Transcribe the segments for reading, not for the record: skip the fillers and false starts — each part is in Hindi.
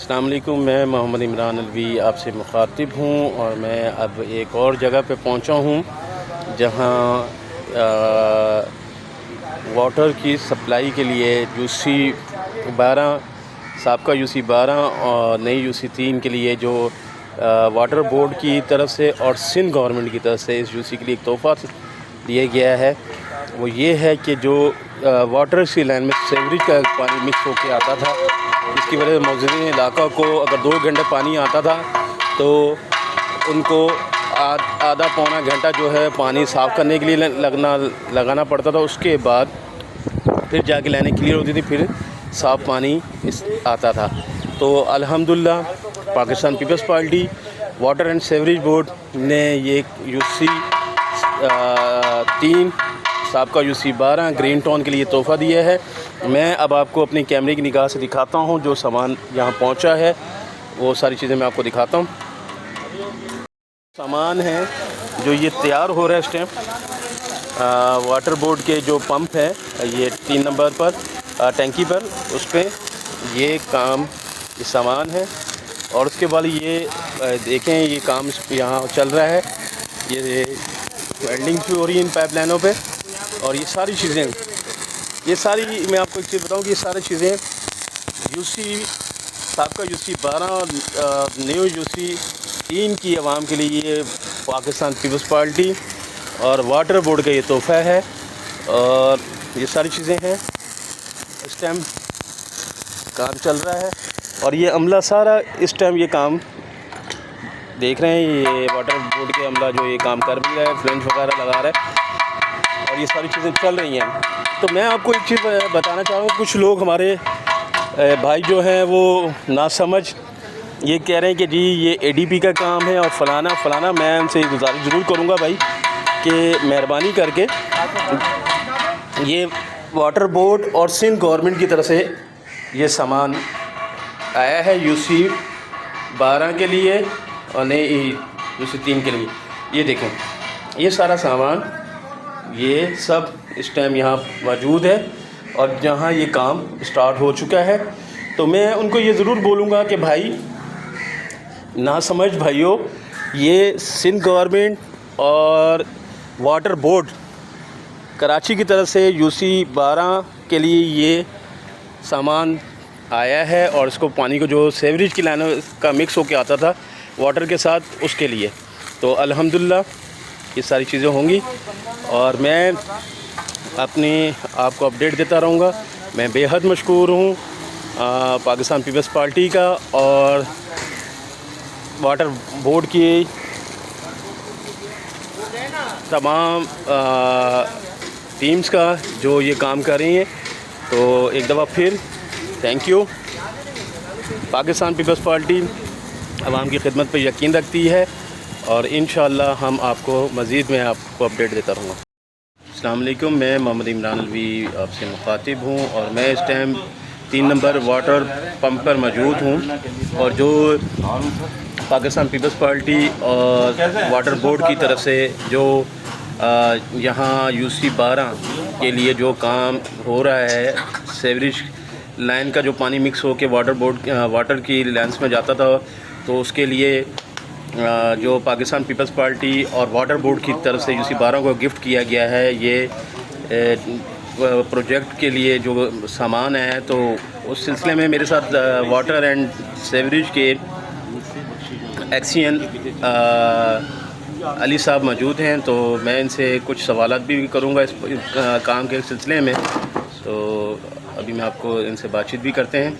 अस्सलाम वालेकुम, मैं मोहम्मद इमरान अलवी आपसे मुखातिब हूँ और मैं अब एक और जगह पे पहुँचा हूँ जहाँ वाटर की सप्लाई के लिए यूसी 12 साबका यूसी 12 और नई यूसी 3 के लिए जो वाटर बोर्ड की तरफ से और सिंध गवर्नमेंट की तरफ से इस यूसी के लिए एक तोहफ़ा दिया गया है। वो ये है कि जो वाटर की लाइन में सीवरेज का पानी मिक्स होकर आता था, इसकी वजह से मौजूदा इलाका को अगर 2 घंटे पानी आता था तो उनको आधा पौना घंटा जो है पानी साफ़ करने के लिए लगाना पड़ता था। उसके बाद फिर जाके लाइनें क्लियर होती थी, फिर साफ़ पानी आता था। तो अल्हम्दुलिल्लाह Pakistan Peoples Party water and sewerage board ने ये यूसी 3 साबका यूसी 12 ग्रीन टाउन के लिए तोहफ़ा दिया है। मैं अब आपको अपनी कैमरे की निगाह से दिखाता हूँ जो सामान यहाँ पहुँचा है, वो सारी चीज़ें मैं आपको दिखाता हूँ। सामान है जो ये तैयार हो रहा है इस टाइम। वाटर बोर्ड के जो पंप है ये 3 नंबर पर टैंकी पर, उस पर ये काम ये सामान है। और उसके बाद ये देखें ये काम यहाँ चल रहा है, ये वेल्डिंग भी हो रही है इन पाइपलाइनों पे। और ये सारी चीज़ें, ये सारी मैं आपको एक चीज़ बताऊँ कि ये सारी चीज़ें यूसी साबका यूसी 12 और न्यू यूसी 3 की आवाम के लिए ये पाकिस्तान पीपल्स पार्टी और वाटर बोर्ड का ये तोहफ़ा है। और ये सारी चीज़ें हैं, इस टाइम काम चल रहा है और ये अमला सारा इस टाइम ये काम देख रहे हैं। ये वाटर बोर्ड के अमला जो ये काम कर भी रहा है, फ्लेंच वगैरह लगा रहा है और ये सारी चीज़ें चल रही हैं। तो मैं आपको एक चीज़ बताना चाहूँगा, कुछ लोग हमारे भाई जो हैं वो नासमझ ये कह रहे हैं कि जी ये एडीपी का काम है और फ़लाना। मैं उनसे गुजारिश ज़रूर करूँगा भाई कि मेहरबानी करके ये वाटर बोर्ड और सिंध गवर्नमेंट की तरफ से ये सामान आया है यूसी 12 के लिए और नई यूसी 3 के लिए। ये देखें ये सारा सामान ये सब इस टाइम यहाँ मौजूद है और जहाँ ये काम स्टार्ट हो चुका है। तो मैं उनको ये ज़रूर बोलूँगा कि भाई ना समझ भाइयों, ये सिंध गवर्नमेंट और वाटर बोर्ड कराची की तरफ से यूसी 12 के लिए ये सामान आया है और इसको पानी को जो सीवरेज की लाइनों का मिक्स होकर आता था वाटर के साथ, उसके लिए। तो अल्हम्दुलिल्लाह ये सारी चीज़ें होंगी और मैं आपको अपडेट देता रहूँगा। मैं बेहद मशकूर हूँ पाकिस्तान पीपल्स पार्टी का और वाटर बोर्ड की तमाम टीम्स का जो ये काम कर रही हैं। तो एक दफ़ा फिर thank you. Pakistan Peoples Party आवाम की खिदमत पर यकीन रखती है और इंशाअल्लाह हम आपको मज़ीद में आपको अपडेट देता रहूँगा। अस्सलाम वालेकुम, मैं मोहम्मद इमरान अलवी आपसे मुखातिब हूँ और मैं इस टाइम 3 नंबर वाटर पंप पर मौजूद हूँ। और जो पाकिस्तान पीपल्स पार्टी और वाटर बोर्ड की तरफ से जो यहाँ यूसी 12 के लिए जो काम हो रहा है, सीवरेज लाइन का जो पानी मिक्स होकर वाटर की लाइन्स में जाता था, तो उसके लिए जो पाकिस्तान पीपल्स पार्टी और वाटर बोर्ड की तरफ से यूसी 12 को गिफ्ट किया गया है ये प्रोजेक्ट के लिए जो सामान है। तो उस सिलसिले में मेरे साथ वाटर एंड सीवरेज के एक्सियन अली साहब मौजूद हैं। तो मैं इनसे कुछ सवालात भी करूँगा इस काम के सिलसिले में। तो अभी मैं आपको इनसे बातचीत भी करते हैं,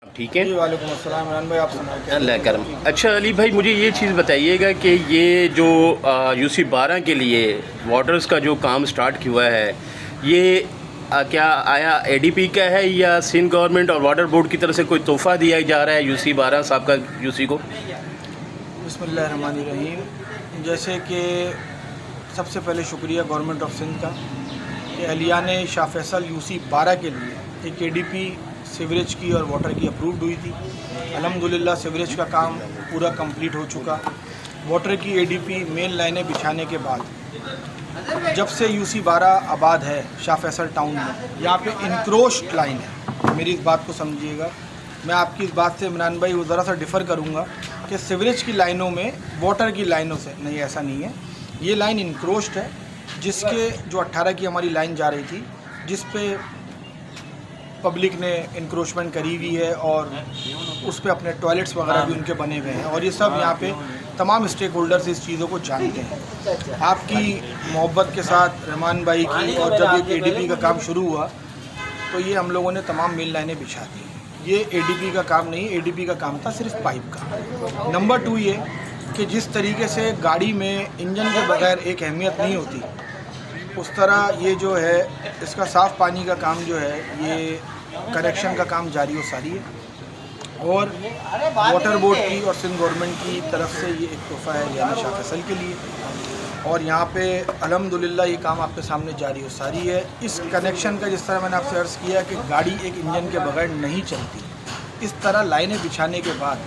ठीक है? वालेकुम अस्सलाम इमरान भाई, आप सुनाइए। अल्लाह करम। अच्छा अली भाई, मुझे ये चीज़ बताइएगा कि ये जो यूसी 12 के लिए वाटर्स का जो काम स्टार्ट हुआ है, ये क्या आया एडीपी का है या सिंध गवर्नमेंट और वाटर बोर्ड की तरफ से कोई तोहफ़ा दिया जा रहा है यूसी 12 साहब का यूसी को? बिस्मिल्लाहिर्रहमानिर्रहीम। जैसे कि सबसे पहले शुक्रिया गवर्नमेंट ऑफ सिंध का कि अलिया ने शाह फैसल यूसी 12 के लिए एक एडीपी सीवरेज की और वाटर की अप्रूव्ड हुई थी। अल्हम्दुलिल्लाह सीवरेज का काम पूरा कंप्लीट हो चुका। वाटर की एडीपी मेन लाइनें बिछाने के बाद जब से यूसी 12 आबाद है शाह फैसल टाउन में, यहाँ पे इनक्रोच्ड लाइन है। मेरी इस बात को समझिएगा, मैं आपकी इस बात से इमरान भाई वो ज़रा सा डिफ़र करूँगा कि सीवरेज की लाइनों में वाटर की लाइनों से नहीं, ऐसा नहीं है। ये लाइन इंक्रोच्ड है, जिसके जो 18 की हमारी लाइन जा रही थी, जिस पे पब्लिक ने इंक्रोचमेंट करी हुई है और उस पे अपने टॉयलेट्स वगैरह भी उनके बने हुए हैं, और ये सब यहाँ पे तमाम स्टेक होल्डर्स इस चीज़ों को जानते हैं। आपकी मोहब्बत के साथ रहमान भाई की, और जब ये एडीपी का काम शुरू हुआ तो ये हम लोगों ने तमाम मेन लाइनें बिछा दी। ये एडीपी का काम नहीं, एडीपी का काम था सिर्फ पाइप का। नंबर 2 ये कि जिस तरीके से गाड़ी में इंजन के बगैर एक अहमियत नहीं होती, उस तरह ये जो है इसका साफ़ पानी का काम जो है, ये कनेक्शन का काम जारी और सारी है। और वाटर बोर्ड की और सिंध गवर्नमेंट की तरफ से ये एक तोहफ़ा है यानी शाह फैसल के लिए, और यहाँ पे अल्हम्दुलिल्लाह ये काम आपके सामने जारी और सारी है। इस कनेक्शन का, जिस तरह मैंने आपसे अर्ज़ किया कि गाड़ी एक इंजन के बगैर नहीं चलती, इस तरह लाइनें बिछाने के बाद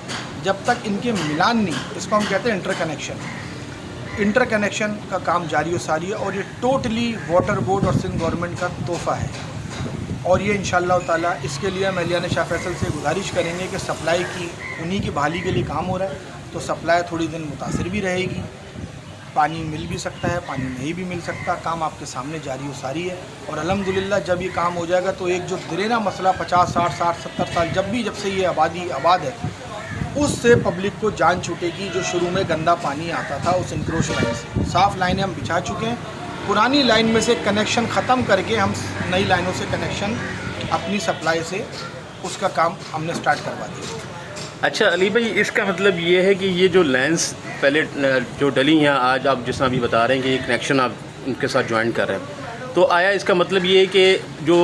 जब तक इनके मिलान नहीं, इसको हम कहते हैं इंटरकनेक्शन का काम जारी और सारी है। और ये टोटली वाटर बोर्ड और सिंध गवर्नमेंट का तोहफ़ा है, और ये इंशाअल्लाह ताला इसके लिए हम एहलियान शाह फैसल से गुजारिश करेंगे कि सप्लाई की उन्हीं की बहाली के लिए काम हो रहा है, तो सप्लाई थोड़ी दिन मुतासिर भी रहेगी, पानी मिल भी सकता है, पानी नहीं भी मिल सकता। काम आपके सामने जारी और सारी है, और अल्हम्दुलिल्लाह जब ये काम हो जाएगा तो एक जो दिरेना मसला 50, 60, 70 साल जब से ये आबादी आबाद है, उससे पब्लिक को जान छूटेगी। जो शुरू में गंदा पानी आता था उस इंक्रोच लाइन से, साफ़ लाइनें हम बिछा चुके हैं। पुरानी लाइन में से कनेक्शन ख़त्म करके हम नई लाइनों से कनेक्शन अपनी सप्लाई से उसका काम हमने स्टार्ट करवा दिया। अच्छा अली भाई, इसका मतलब ये है कि ये जो लाइन्स पहले जो डली हैं, आज आप जिस तरह अभी बता रहे हैं कि ये कनेक्शन आप उनके साथ ज्वाइन कर रहे हैं, तो आया इसका मतलब ये है कि जो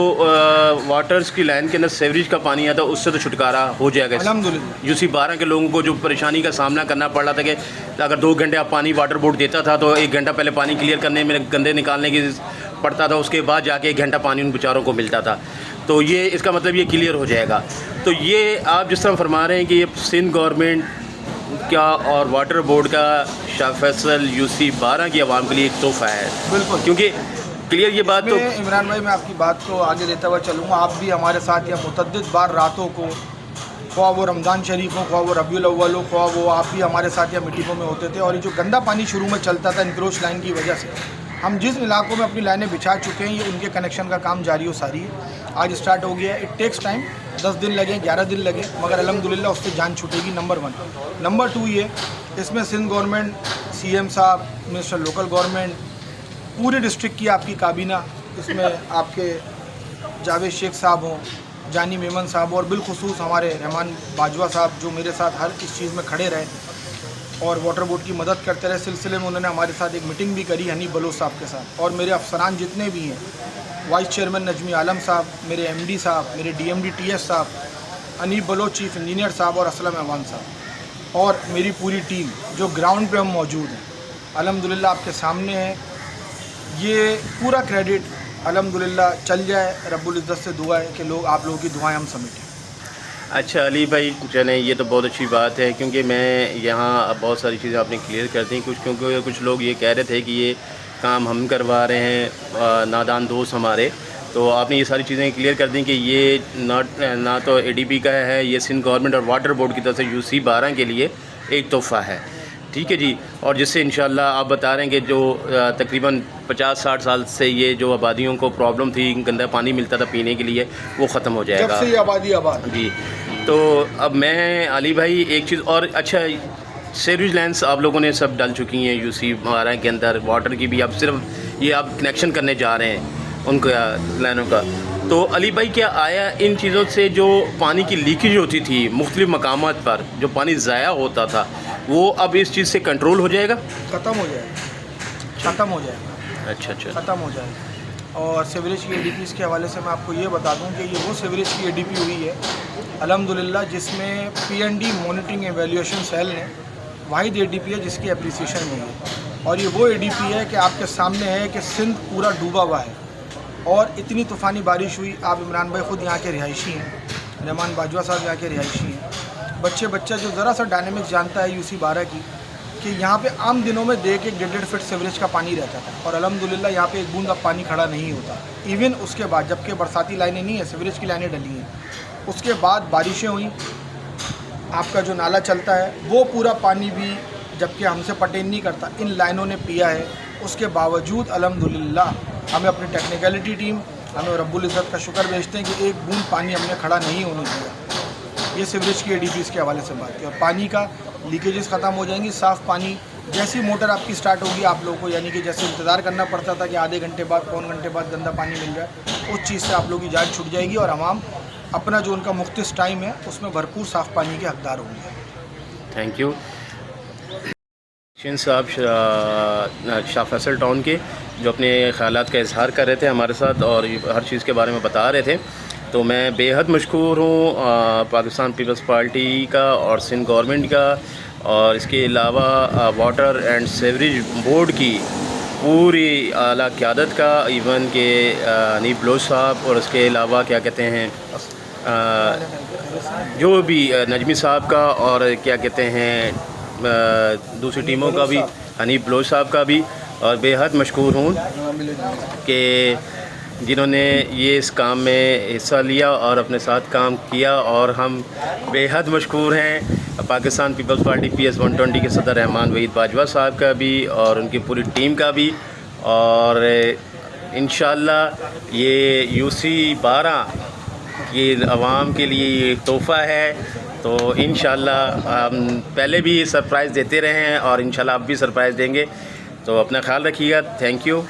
वाटर्स की लाइन के अंदर सीवरेज का पानी आता है उससे तो छुटकारा हो जाएगा अल्हम्दुलिल्लाह। यूसी 12 के लोगों को जो परेशानी का सामना करना पड़ रहा था कि अगर 2 घंटे आप पानी वाटर बोर्ड देता था तो 1 घंटा पहले पानी क्लियर करने में, गंदे निकालने की पड़ता था, उसके बाद जाके 1 घंटा पानी उन बेचारों को मिलता था। तो ये इसका मतलब ये क्लियर हो जाएगा। तो ये आप जिस तरह फरमा रहे हैं कि ये सिंध गवर्नमेंट का और वाटर बोर्ड का शाह फैसल यूसी 12 की आवाम के लिए एक तोहफ़ा है। बिल्कुल, क्योंकि क्लियर ये बात तो इमरान भाई मैं आपकी बात को आगे लेता हुआ चलूँगा। आप भी हमारे साथ या मुतद्दिद बार रातों को, ख्वाह वो रमज़ान शरीफ हो, ख्वाह वो रबीउल अव्वल हो, ख्वाह वो आप भी हमारे साथ या मीटिंगों में होते थे। और ये जो गंदा पानी शुरू में चलता था इंक्रोच लाइन की वजह से, हम जिस इलाकों में अपनी लाइनें बिछा चुके हैं, ये उनके कनेक्शन का काम जारी हो सारी है। आज स्टार्ट हो गया है। इट टेक्स टाइम, 10 दिन लगे, 11 दिन लगे, मगर अल्हम्दुलिल्लाह उससे जान छूटेगी। नंबर 1। नंबर 2 ये, इसमें सिंध गवर्नमेंट, CM साहब, मिनिस्टर लोकल गवर्नमेंट, पूरे डिस्ट्रिक्ट की आपकी काबीना, इसमें आपके जावेद शेख साहब हों, जानी मेमन साहब, और बिलखुसूस हमारे रहमान बाजवा साहब जो मेरे साथ हर इस चीज़ में खड़े रहे और वाटर बोर्ड की मदद करते रहे। सिलसिले में उन्होंने हमारे साथ एक मीटिंग भी करी हनीफ बलोच साहब के साथ, और मेरे अफसरान जितने भी हैं, वाइस चेयरमैन नजमी आलम साहब, मेरे MD साहब, मेरे DMD TS साहब, हनीफ बलोच चीफ इंजीनियर साहब और असलम अहवान साहब, और मेरी पूरी टीम जो ग्राउंड पे हम मौजूद हैं, अल्हम्दुलिल्लाह आपके सामने है। ये पूरा क्रेडिट अल्हम्दुलिल्लाह चल जाए, रब्बुल इज़्ज़त से दुआ है कि आप लोगों की दुआएं हम समेटें। अच्छा अली भाई चलें, ये तो बहुत अच्छी बात है, क्योंकि मैं यहाँ बहुत सारी चीज़ें आपने क्लियर कर दी क्योंकि कुछ लोग ये कह रहे थे कि ये काम हम करवा रहे हैं, नादान दोस्त हमारे। तो आपने ये सारी चीज़ें क्लियर कर दी कि ये ना तो ADP का है, ये सिंध गवर्नमेंट और वाटर बोर्ड की तरफ से UC 12 के लिए एक तोहफ़ा है। ठीक है जी। और जिससे इंशाल्लाह आप बता रहे हैं कि जो तकरीबन 50-60 साल से ये जो आबादियों को प्रॉब्लम थी, गंदा पानी मिलता था पीने के लिए, वो ख़त्म हो जाएगा जब से ये आबादी आबाद जी। तो अब मैं अली भाई एक चीज़ और, अच्छा सीवरेज लाइन्स आप लोगों ने सब डाल चुकी हैं UC 12 के अंदर, वाटर की भी, अब सिर्फ ये आप कनेक्शन करने जा रहे हैं उनका लाइनों का। तो अली भाई क्या आया इन चीज़ों से जो पानी की लीकेज होती थी मुख्तलिफ़ मकामात पर, जो पानी ज़ाया होता था, वो अब इस चीज़ से कंट्रोल हो जाएगा? ख़त्म हो जाएगा, ख़त्म हो जाएगा। अच्छा अच्छा, ख़त्म हो जाएगा। और सीवरेज की ADPs के हवाले से मैं आपको ये बता दूं कि ये वो सीवरेज की ADP हुई है अल्हम्दुलिल्लाह जिसमें PND मॉनिटरिंग एवेल्यूएशन सेल ने वाहिद ADP है जिसकी अप्रिसिएशन हुई है। और ये वो ADP है कि आपके सामने है कि सिंध पूरा डूबा हुआ है और इतनी तूफ़ानी बारिश हुई। आप इमरान भाई ख़ुद यहाँ के रिहायशी हैं, रहमान बाजवा साहब यहाँ के रिहायशी हैं। बच्चा जो ज़रा सा डायनेमिक्स जानता है UC 12 की, कि यहाँ पे आम दिनों में 1.5 फीट सीवरेज का पानी रहता था और अल्हम्दुलिल्लाह यहाँ पे एक बूंद अब पानी खड़ा नहीं होता। इवन उसके बाद जबकि बरसाती लाइनें नहीं है, सीवरेज की लाइनें डली हैं, उसके बाद बारिशें हुई, आपका जो नाला चलता है वो पूरा पानी भी जबकि हमसे पर्टेन नहीं करता, इन लाइनों ने पिया है। उसके बावजूद अल्हम्दुलिल्लाह हमें अपनी टेक्निकलिटी टीम, हमें रब्बुल इज़्ज़त का शुक्र भेजते हैं कि एक बूंद पानी हमने खड़ा नहीं होने दिया। ये सीवरेज की एडीपीज़ के हवाले से बात की। और पानी का लीकेजेस ख़त्म हो जाएंगी, साफ़ पानी जैसी मोटर आपकी स्टार्ट होगी आप लोगों को, यानी कि जैसे इंतज़ार करना पड़ता था कि आधे घंटे बाद, पौन घंटे बाद गंदा पानी मिल जाए, उस चीज़ से आप लोगों की जान छूट जाएगी और आवाम अपना जो उनका मुख्तस टाइम है उसमें भरपूर साफ़ पानी के हकदार होंगे। थैंक यू साहब शाह फैसल टाउन के, जो अपने ख़यालात का इजहार कर रहे थे हमारे साथ और हर चीज़ के बारे में बता रहे थे। तो मैं बेहद मशकूर हूँ पाकिस्तान पीपल्स पार्टी का और सिंध गवर्नमेंट का, और इसके अलावा वाटर एंड सीवरेज बोर्ड की पूरी आला क़यादत का, इवन के हनीफ बलोच साहब और उसके अलावा क्या कहते हैं जो भी नजमी साहब का, और क्या कहते हैं दूसरी टीमों का भी, हनीफ बलोच साहब का भी। और बेहद मशकूर हूँ कि जिन्होंने ये इस काम में हिस्सा लिया और अपने साथ काम किया, और हम बेहद मशकूर हैं पाकिस्तान पीपल्स पार्टी PS 120 के सदर रहमान वहीद बाजवा साहब का भी और उनकी पूरी टीम का भी। और इंशाअल्लाह ये UC 12 की आवाम के लिए एक तोहफ़ा है। तो इंशाअल्लाह हम पहले भी सरप्राइज़ देते रहे हैं और इंशाअल्लाह अब भी सरप्राइज़ देंगे। तो अपना ख्याल रखिएगा। Thank you.